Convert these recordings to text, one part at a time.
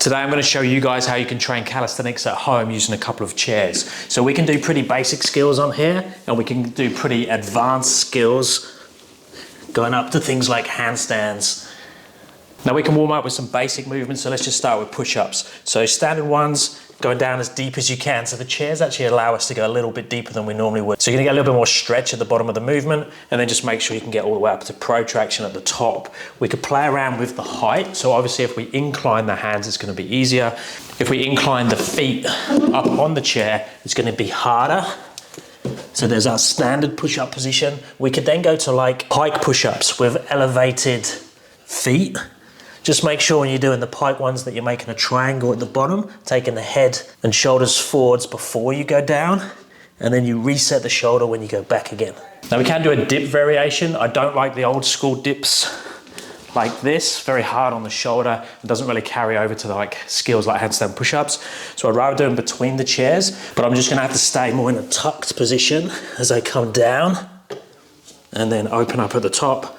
Today I'm going to show you guys how you can train calisthenics at home using a couple of chairs. So we can do pretty basic skills on here, and we can do pretty advanced skills going up to things like handstands. Now we can warm up with some basic movements, so let's just start with push-ups. So standard ones, going down as deep as you can. So the chairs actually allow us to go a little bit deeper than we normally would. So you're gonna get a little bit more stretch at the bottom of the movement, and then just make sure you can get all the way up to protraction at the top. We could play around with the height. So obviously if we incline the hands, it's gonna be easier. If we incline the feet up on the chair, it's gonna be harder. So there's our standard push-up position. We could then go to like pike push-ups with elevated feet. Just make sure when you're doing the pike ones that you're making a triangle at the bottom, taking the head and shoulders forwards before you go down, and then you reset the shoulder when you go back again. Now we can do a dip variation. I don't like the old school dips like this, very hard on the shoulder. It doesn't really carry over to like skills like handstand push-ups. So I'd rather do them between the chairs, but I'm just gonna have to stay more in a tucked position as I come down and then open up at the top.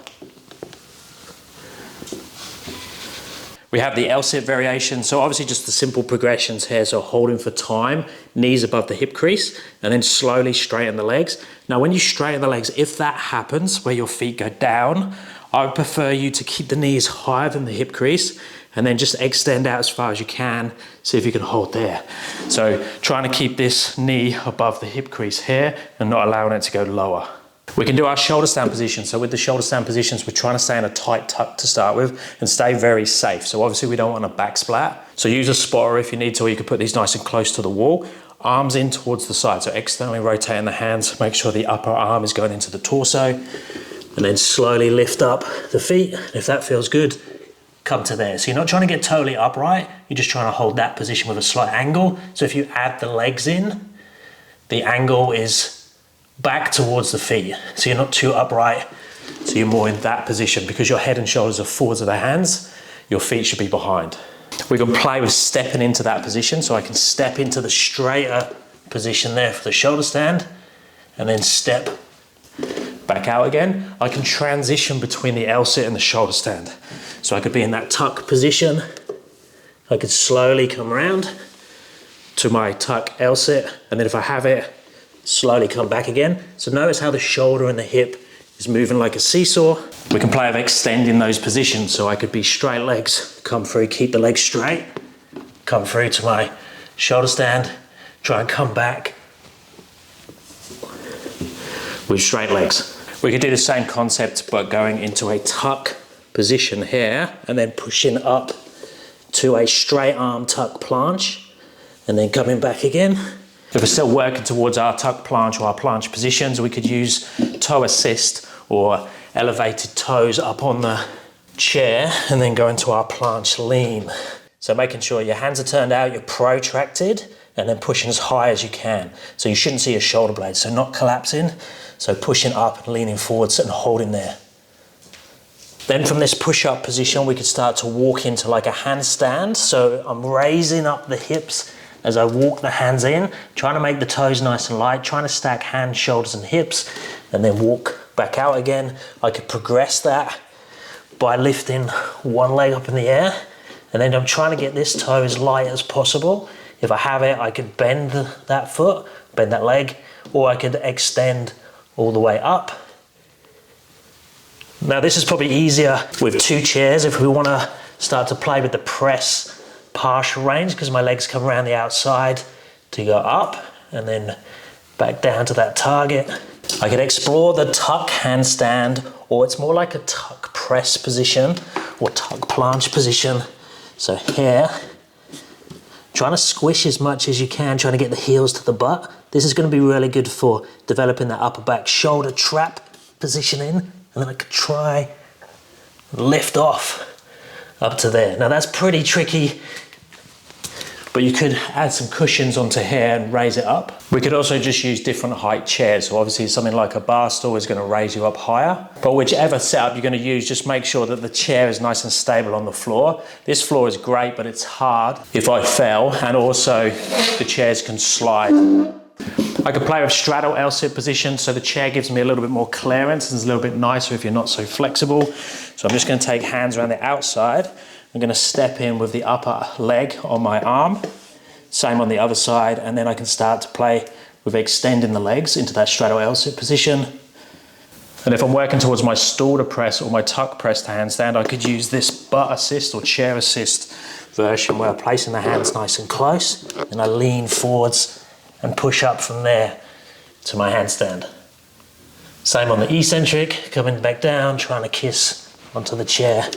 We have the L sit variation. So obviously just the simple progressions here. So holding for time, knees above the hip crease, and then slowly straighten the legs. Now when you straighten the legs, if that happens where your feet go down, I would prefer you to keep the knees higher than the hip crease and then just extend out as far as you can. See if you can hold there. So trying to keep this knee above the hip crease here and not allowing it to go lower. We can do our shoulder stand position. So with the shoulder stand positions, we're trying to stay in a tight tuck to start with and stay very safe. So obviously we don't want a back splat. So use a spotter if you need to, or you can put these nice and close to the wall. Arms in towards the side. So externally rotating the hands, make sure the upper arm is going into the torso, and then slowly lift up the feet. If that feels good, come to there. So you're not trying to get totally upright. You're just trying to hold that position with a slight angle. So if you add the legs in, the angle is back towards the feet. So you're not too upright. So you're more in that position. Because your head and shoulders are forwards of the hands, your feet should be behind. We can play with stepping into that position. So I can step into the straighter position there for the shoulder stand and then step back out again. I can transition between the L sit and the shoulder stand. So I could be in that tuck position. I could slowly come around to my tuck L sit, and then if I have it, slowly come back again. So notice how the shoulder and the hip is moving like a seesaw. We can play with extending those positions. So I could be straight legs, come through, keep the legs straight, come through to my shoulder stand, try and come back with straight legs. We could do the same concept, but going into a tuck position here and then pushing up to a straight arm tuck planche and then coming back again. If we're still working towards our tuck planche or our planche positions, we could use toe assist or elevated toes up on the chair and then go into our Planche Lean. So making sure your hands are turned out, you're protracted, and then pushing as high as you can. So you shouldn't see your shoulder blades, so not collapsing. So pushing up and leaning forwards and holding there. Then from this push-up position, we could start to walk into like a handstand. So I'm raising up the hips as I walk the hands in, trying to make the toes nice and light, trying to stack hands, shoulders, and hips, and then walk back out again. I could progress that by lifting one leg up in the air, and then I'm trying to get this toe as light as possible. If I have it, I could bend that foot, bend that leg, or I could extend all the way up. Now this is probably easier with two chairs if we want to start to play with the press partial range, because my legs come around the outside to go up and then back down to that target. I could explore the tuck handstand, or it's more like a tuck press position or tuck planche position. So here, trying to squish as much as you can, trying to get the heels to the butt. This is going to be really good for developing that upper back shoulder trap positioning, and then I could try and lift off up to there. Now that's pretty tricky, but you could add some cushions onto here and raise it up. We could also just use different height chairs. So obviously something like a bar stool is going to raise you up higher, but whichever setup you're going to use, just make sure that the chair is nice and stable on the floor. This floor is great, but it's hard if I fell, and also the chairs can slide. I could play with Straddle L Sit position, so the chair gives me a little bit more clearance and it's a little bit nicer if you're not so flexible. So I'm just going to take hands around the outside I'm going to step in with the upper leg on my arm, same on the other side, and then I can start to play with extending the legs into that Straddle L Sit position. And if I'm working towards my Stalder Press or my tuck press to handstand, I could use this butt assist or chair assist version where I'm placing the hands nice and close, and I lean forwards and push up from there to my handstand. Same on the eccentric, coming back down, trying to kiss onto the chair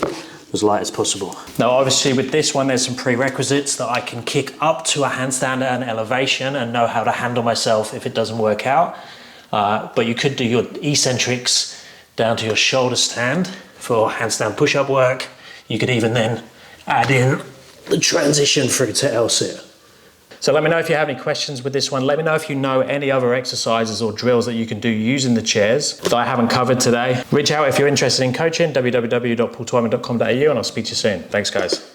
as light as possible. Now obviously with this one there's some prerequisites that I can kick up to a handstand at an elevation and know how to handle myself if it doesn't work out. But you could do your eccentrics down to your shoulder stand for handstand push-up work. You could even then add in the transition through to L Sit. So let me know if you have any questions with this one. Let me know if you know any other exercises or drills that you can do using the chairs that I haven't covered today. Reach out if you're interested in coaching, www.paultwyman.com.au, and I'll speak to you soon. Thanks guys.